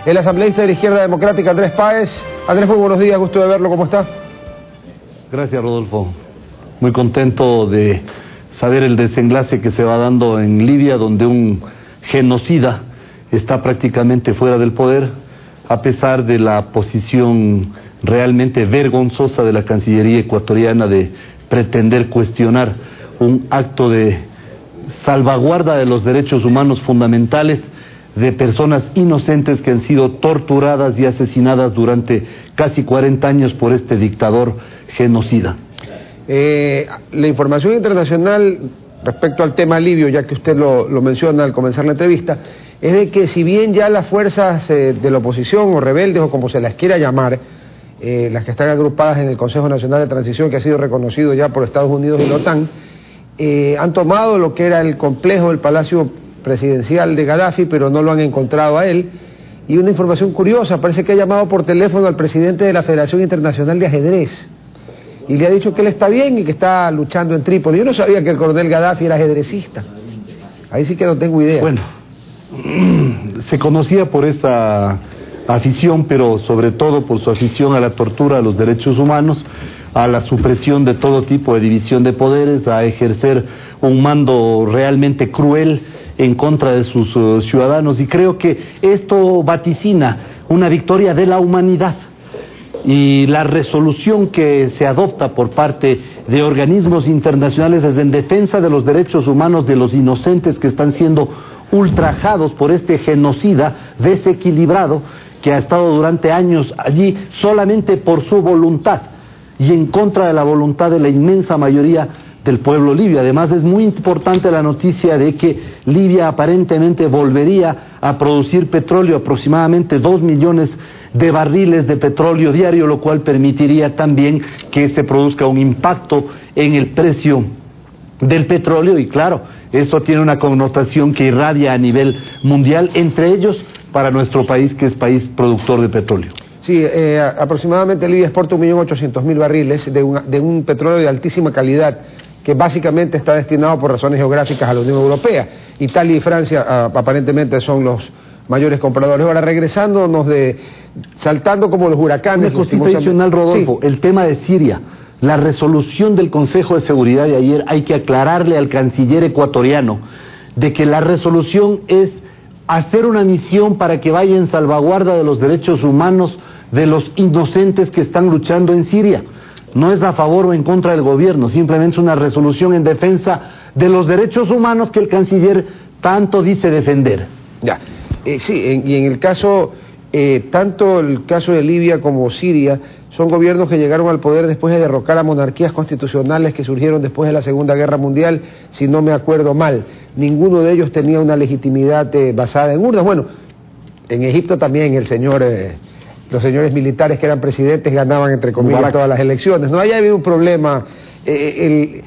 el asambleísta de la Izquierda Democrática, Andrés Páez. Andrés, muy buenos días, gusto de verlo, ¿cómo está? Gracias, Rodolfo. Muy contento de saber el desenlace que se va dando en Libia, donde un genocida está prácticamente fuera del poder, a pesar de la posición realmente vergonzosa de la Cancillería ecuatoriana de pretender cuestionar un acto de salvaguarda de los derechos humanos fundamentales de personas inocentes que han sido torturadas y asesinadas durante casi 40 años por este dictador genocida. La información internacional respecto al tema libio, ya que usted lo menciona al comenzar la entrevista, es de que si bien ya las fuerzas de la oposición o rebeldes o como se las quiera llamar, las que están agrupadas en el Consejo Nacional de Transición, que ha sido reconocido ya por Estados Unidos y la OTAN, han tomado lo que era el complejo del Palacio Presidencial de Gaddafi, pero no lo han encontrado a él. Y una información curiosa, parece que ha llamado por teléfono al presidente de la Federación Internacional de Ajedrez y le ha dicho que él está bien y que está luchando en Trípoli. Yo no sabía que el coronel Gaddafi era ajedrecista. Ahí sí que no tengo idea. Bueno, se conocía por esa afición, pero sobre todo por su afición a la tortura, a los derechos humanos, a la supresión de todo tipo de división de poderes, a ejercer un mando realmente cruel en contra de sus ciudadanos, y creo que esto vaticina una victoria de la humanidad, y la resolución que se adopta por parte de organismos internacionales es en defensa de los derechos humanos de los inocentes que están siendo ultrajados por este genocida desequilibrado que ha estado durante años allí solamente por su voluntad y en contra de la voluntad de la inmensa mayoría del pueblo libio. Además, es muy importante la noticia de que Libia aparentemente volvería a producir petróleo, aproximadamente 2 millones de barriles de petróleo diario, lo cual permitiría también que se produzca un impacto en el precio del petróleo, y claro, eso tiene una connotación que irradia a nivel mundial, entre ellos para nuestro país, que es país productor de petróleo. Sí, aproximadamente Libia exporta 1.800.000 barriles de un petróleo de altísima calidad, que básicamente está destinado por razones geográficas a la Unión Europea. Italia y Francia aparentemente son los mayores compradores. Ahora, saltando como los huracanes... Una cosita adicional, Rodolfo, sí. El tema de Siria, la resolución del Consejo de Seguridad de ayer, hay que aclararle al canciller ecuatoriano de que la resolución es hacer una misión para que vaya en salvaguarda de los derechos humanos de los inocentes que están luchando en Siria. No es a favor o en contra del gobierno, simplemente es una resolución en defensa de los derechos humanos que el canciller tanto dice defender. Ya, sí, y en el caso, tanto el caso de Libia como Siria, son gobiernos que llegaron al poder después de derrocar a monarquías constitucionales que surgieron después de la Segunda Guerra Mundial, si no me acuerdo mal. Ninguno de ellos tenía una legitimidad basada en urnas. Bueno, en Egipto también los señores militares que eran presidentes ganaban, entre comillas, todas las elecciones. No haya habido un problema. El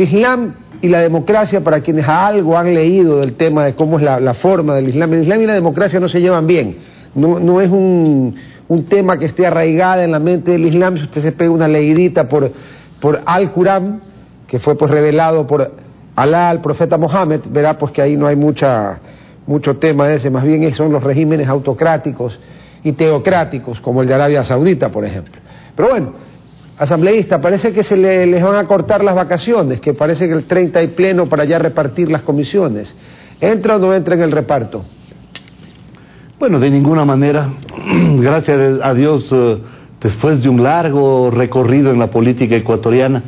Islam y la democracia, para quienes algo han leído del tema de cómo es la forma del Islam, el Islam y la democracia no se llevan bien. No es un tema que esté arraigada en la mente del Islam. Si usted se pega una leidita por Al-Qur'an, que fue pues revelado por Alá al profeta Mohammed, verá pues que ahí no hay mucho tema ese. Más bien son los regímenes autocráticos y teocráticos, como el de Arabia Saudita, por ejemplo. Pero bueno, asambleísta, parece que les van a cortar las vacaciones, que parece que el 30 hay pleno para ya repartir las comisiones. ¿Entra o no entra en el reparto? Bueno, de ninguna manera. Gracias a Dios, después de un largo recorrido en la política ecuatoriana,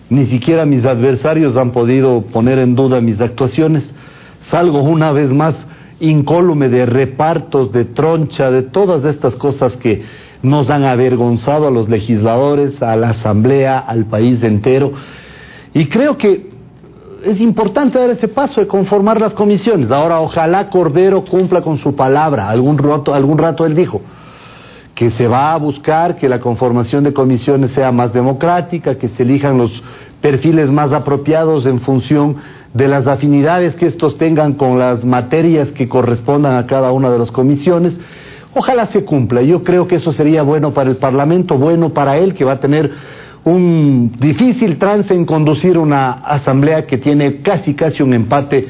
ni siquiera mis adversarios han podido poner en duda mis actuaciones. Salgo una vez más incólume de repartos, de troncha, de todas estas cosas que nos han avergonzado a los legisladores, a la asamblea, al país entero. Y creo que es importante dar ese paso de conformar las comisiones. Ahora, ojalá Cordero cumpla con su palabra. Algún rato él dijo que se va a buscar que la conformación de comisiones sea más democrática, que se elijan los perfiles más apropiados en función de las afinidades que estos tengan con las materias que correspondan a cada una de las comisiones. Ojalá se cumpla. Yo creo que eso sería bueno para el Parlamento, bueno para él, que va a tener un difícil trance en conducir una asamblea que tiene casi un empate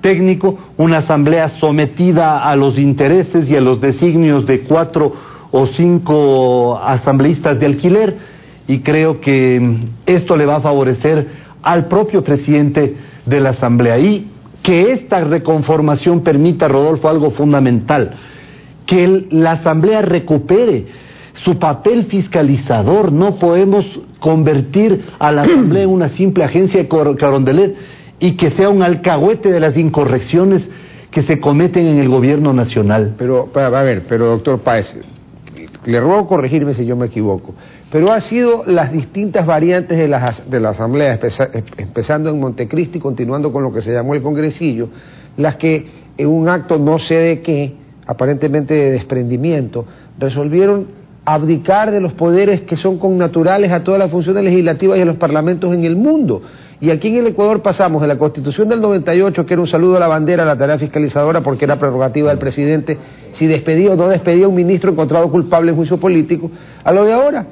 técnico, una asamblea sometida a los intereses y a los designios de 4 o 5 asambleístas de alquiler, y creo que esto le va a favorecer al propio presidente de la asamblea. Y que esta reconformación permita, Rodolfo, algo fundamental, que la asamblea recupere su papel fiscalizador. No podemos convertir a la asamblea en una simple agencia de Carondelet y que sea un alcahuete de las incorrecciones que se cometen en el gobierno nacional. Pero doctor Páez, le ruego corregirme si yo me equivoco, pero ha sido las distintas variantes de la asamblea, empezando en Montecristi y continuando con lo que se llamó el congresillo, las que en un acto no sé de qué, aparentemente de desprendimiento, resolvieron abdicar de los poderes que son connaturales a todas las funciones legislativas y a los parlamentos en el mundo. Y aquí en el Ecuador pasamos de la Constitución del 98, que era un saludo a la bandera, a la tarea fiscalizadora, porque era prerrogativa del presidente si despedía o no despedía a un ministro encontrado culpable en juicio político, a lo de ahora,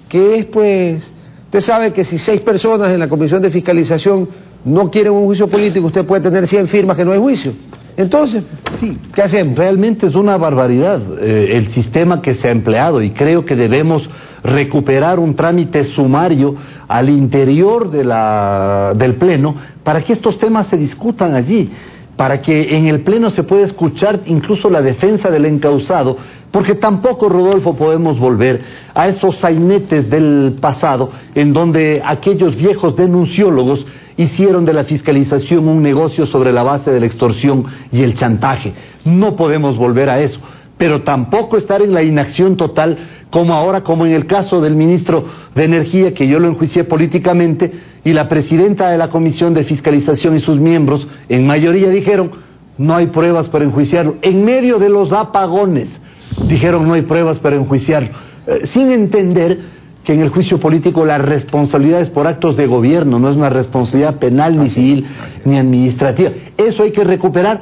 que es pues, usted sabe que si 6 personas en la Comisión de Fiscalización no quieren un juicio político, usted puede tener 100 firmas que no hay juicio. Entonces, sí, ¿qué hacemos? Realmente es una barbaridad el sistema que se ha empleado, y creo que debemos recuperar un trámite sumario al interior del Pleno para que estos temas se discutan allí, para que en el Pleno se pueda escuchar incluso la defensa del encausado, porque tampoco, Rodolfo, podemos volver a esos sainetes del pasado en donde aquellos viejos denunciólogos hicieron de la fiscalización un negocio sobre la base de la extorsión y el chantaje. No podemos volver a eso, pero tampoco estar en la inacción total como ahora, como en el caso del ministro de Energía, que yo lo enjuicié políticamente, y la presidenta de la Comisión de Fiscalización y sus miembros, en mayoría, dijeron no hay pruebas para enjuiciarlo. En medio de los apagones dijeron no hay pruebas para enjuiciarlo, sin entender que en el juicio político la responsabilidad es por actos de gobierno, no es una responsabilidad penal, ni civil, ni administrativa. Eso hay que recuperar,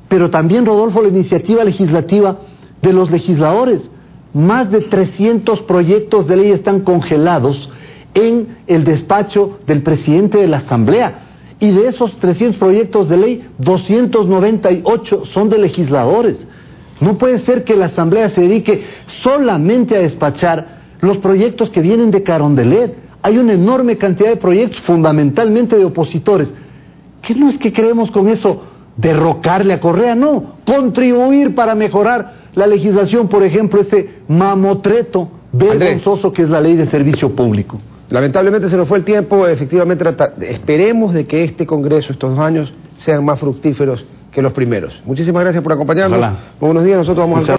pero también, Rodolfo, la iniciativa legislativa de los legisladores. Más de 300 proyectos de ley están congelados en el despacho del presidente de la Asamblea, y de esos 300 proyectos de ley, 298 son de legisladores. No puede ser que la Asamblea se dedique solamente a despachar los proyectos que vienen de Carondelet. Hay una enorme cantidad de proyectos, fundamentalmente de opositores. ¿Qué no es que queremos con eso derrocarle a Correa? No, contribuir para mejorar la legislación, por ejemplo, ese mamotreto vergonzoso que es la Ley de Servicio Público. Lamentablemente se nos fue el tiempo. Efectivamente, esperemos de que este Congreso, estos 2 años, sean más fructíferos que los primeros. Muchísimas gracias por acompañarnos. Ojalá. Buenos días, nosotros vamos a...